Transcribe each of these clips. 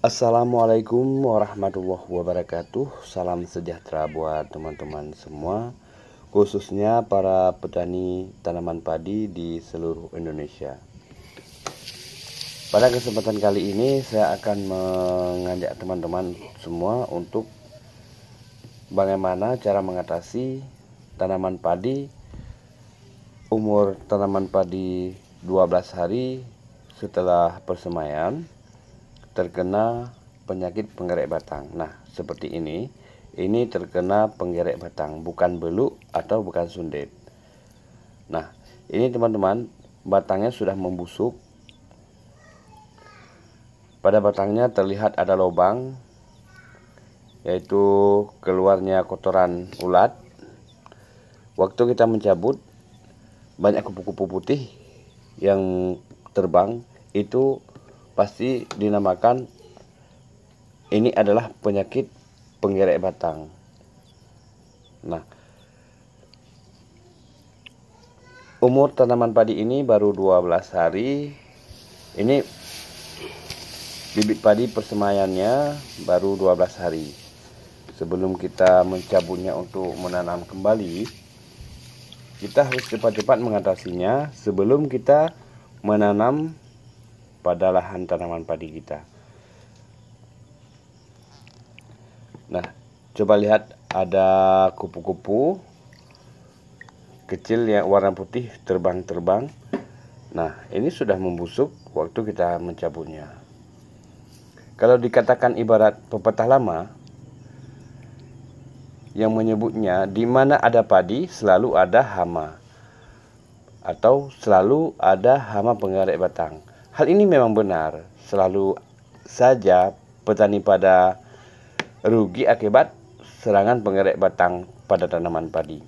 Assalamualaikum warahmatullahi wabarakatuh. Salam sejahtera buat teman-teman semua, khususnya para petani tanaman padi di seluruh Indonesia. Pada kesempatan kali ini saya akan mengajak teman-teman semua untuk bagaimana cara mengatasi tanaman padi umur tanaman padi 12 hari setelah persemaian terkena penyakit penggerek batang. Nah, seperti ini terkena penggerek batang, bukan beluk atau bukan sundet. Nah, ini teman-teman, batangnya sudah membusuk. Pada batangnya terlihat ada lubang, yaitu keluarnya kotoran ulat. Waktu kita mencabut, banyak kupu-kupu putih yang terbang. Itu pasti dinamakan ini adalah penyakit penggerek batang. Nah, umur tanaman padi ini baru 12 hari. Ini bibit padi persemaiannya baru 12 hari. Sebelum kita mencabutnya untuk menanam kembali, kita harus cepat-cepat mengatasinya sebelum kita menanam pada lahan tanaman padi kita. Nah, coba lihat, ada kupu-kupu kecil yang warna putih terbang-terbang. Nah, ini sudah membusuk waktu kita mencabutnya. Kalau dikatakan ibarat pepatah lama yang menyebutnya, di mana ada padi selalu ada hama, atau selalu ada hama penggerek batang. Hal ini memang benar, selalu saja petani pada rugi akibat serangan penggerek batang pada tanaman padi.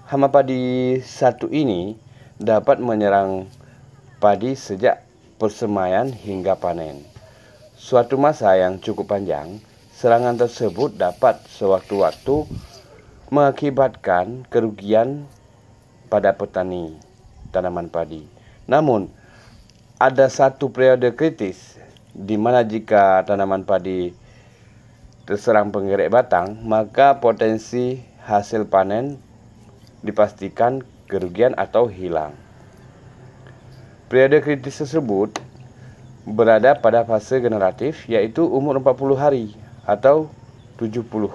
Hama padi satu ini dapat menyerang padi sejak persemaian hingga panen. Suatu masa yang cukup panjang, serangan tersebut dapat sewaktu-waktu mengakibatkan kerugian pada petani tanaman padi. Namun, ada satu periode kritis di mana jika tanaman padi terserang penggerek batang, maka potensi hasil panen dipastikan kerugian atau hilang. Periode kritis tersebut berada pada fase generatif, yaitu umur 40 hari atau 70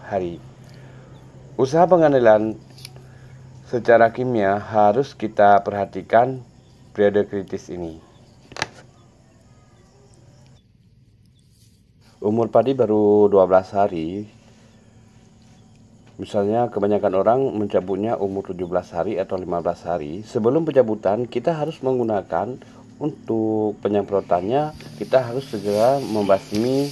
hari. Usaha pengandalan secara kimia harus kita perhatikan periode kritis ini. Umur padi baru 12 hari. Misalnya kebanyakan orang mencabutnya umur 17 hari atau 15 hari. Sebelum pencabutan kita harus menggunakan, untuk penyemprotannya kita harus segera membasmi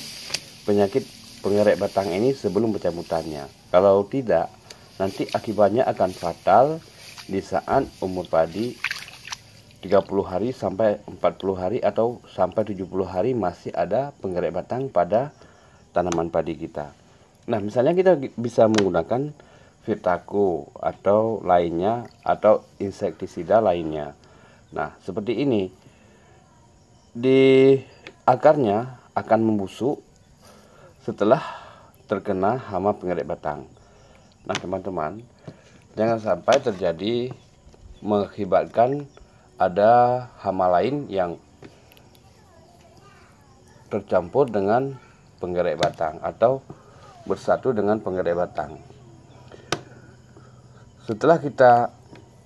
penyakit penggerek batang ini sebelum pencabutannya. Kalau tidak, nanti akibatnya akan fatal di saat umur padi 30 hari sampai 40 hari atau sampai 70 hari masih ada penggerek batang pada tanaman padi kita. Nah, misalnya kita bisa menggunakan Vitaco atau lainnya, atau insektisida lainnya. Nah, seperti ini. Di akarnya akan membusuk setelah terkena hama penggerek batang. Nah, teman-teman, jangan sampai terjadi mengakibatkan ada hama lain yang tercampur dengan penggerek batang atau bersatu dengan penggerek batang. Setelah kita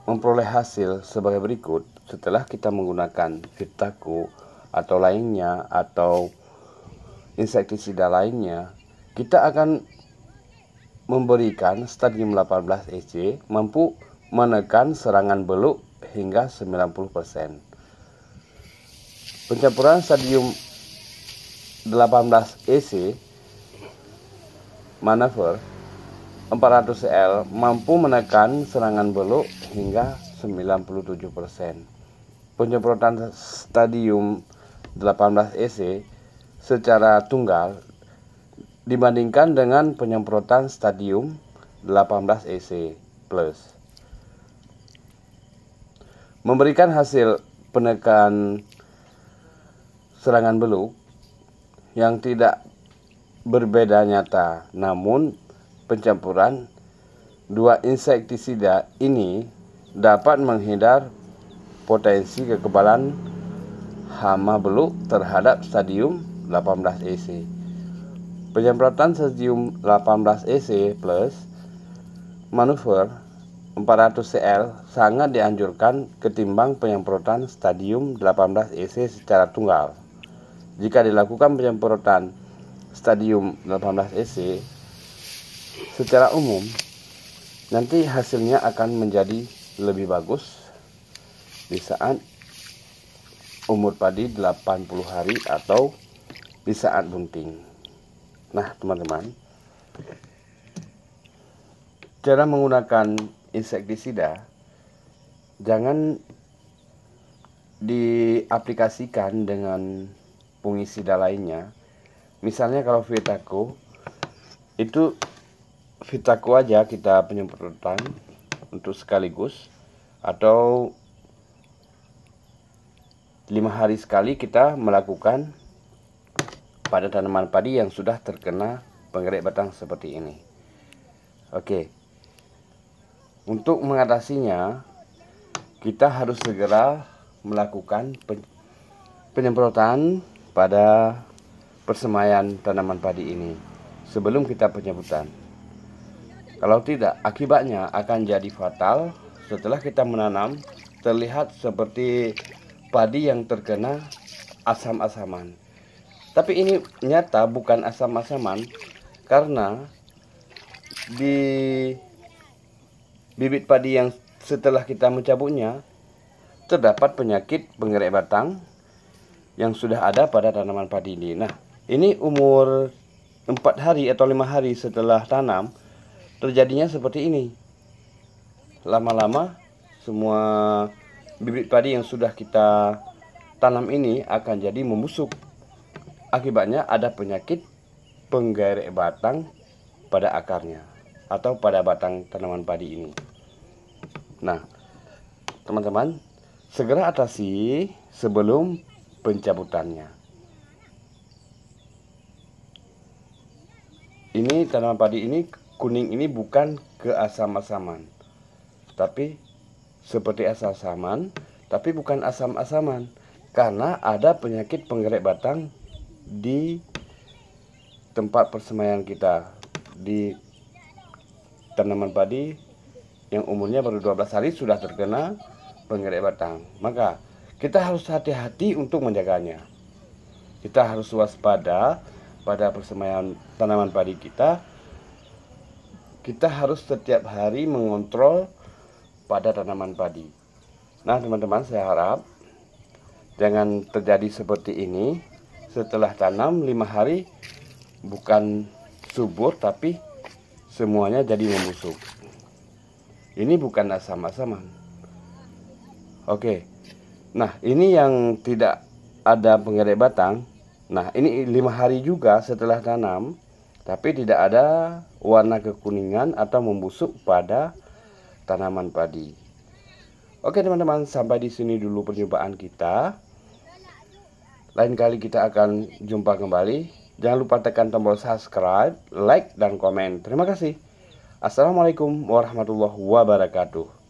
memperoleh hasil sebagai berikut, setelah kita menggunakan Vitaco atau lainnya atau insektisida lainnya, kita akan memberikan stadium 18 EC mampu menekan serangan beluk hingga 90%. Pencampuran stadium 18 EC Manaver 400 cl mampu menekan serangan beluk hingga 97%. Penyemprotan stadium 18 EC secara tunggal dibandingkan dengan penyemprotan stadium 18 EC plus memberikan hasil penekan serangan beluk yang tidak berbeda nyata, namun pencampuran dua insektisida ini dapat menghindar potensi kekebalan hama beluk terhadap stadium 18EC. Penyemprotan stadium 18EC plus manuver 400 cl sangat dianjurkan ketimbang penyemprotan stadium 18EC secara tunggal. Jika dilakukan penyemprotan stadium 18EC secara umum, nanti hasilnya akan menjadi lebih bagus di saat umur padi 80 hari atau di saat bunting. Nah, teman-teman, cara menggunakan insektisida jangan diaplikasikan dengan fungisida lainnya. Misalnya kalau Vitaco, itu Vitaco aja kita penyemprotan untuk sekaligus, atau 5 hari sekali kita melakukan pada tanaman padi yang sudah terkena penggerak batang seperti ini. Oke, untuk mengatasinya kita harus segera melakukan penyemprotan pada persemaian tanaman padi ini sebelum kita penyemprotan. Kalau tidak, akibatnya akan jadi fatal. Setelah kita menanam, terlihat seperti padi yang terkena asam-asaman. Tapi ini nyata bukan asam-asaman, karena di bibit padi yang setelah kita mencabutnya terdapat penyakit penggerak batang yang sudah ada pada tanaman padi ini. Nah, ini umur 4 hari atau 5 hari setelah tanam terjadinya seperti ini. Lama-lama semua bibit padi yang sudah kita tanam ini akan jadi membusuk. Akibatnya ada penyakit penggerak batang pada akarnya atau pada batang tanaman padi ini. Nah, teman-teman, segera atasi sebelum pencabutannya. Ini tanaman padi ini kuning ini bukan keasam-asaman, tapi seperti asam-asaman, tapi bukan asam-asaman, karena ada penyakit penggerak batang di tempat persemaian kita, di tanaman padi yang umurnya baru 12 hari sudah terkena penggerak batang. Maka kita harus hati-hati untuk menjaganya. Kita harus waspada pada persemaian tanaman padi kita. Kita harus setiap hari mengontrol pada tanaman padi. Nah, teman-teman, saya harap jangan terjadi seperti ini. Setelah tanam 5 hari bukan subur, tapi semuanya jadi membusuk. Ini bukan asam-asaman. Oke. Nah, ini yang tidak ada penggerak batang. Nah, ini 5 hari juga setelah tanam, tapi tidak ada warna kekuningan atau membusuk pada tanaman padi. Oke, teman-teman, sampai di sini dulu perjumpaan kita. Lain kali kita akan jumpa kembali. Jangan lupa tekan tombol subscribe, like, dan komen. Terima kasih. Assalamualaikum warahmatullahi wabarakatuh.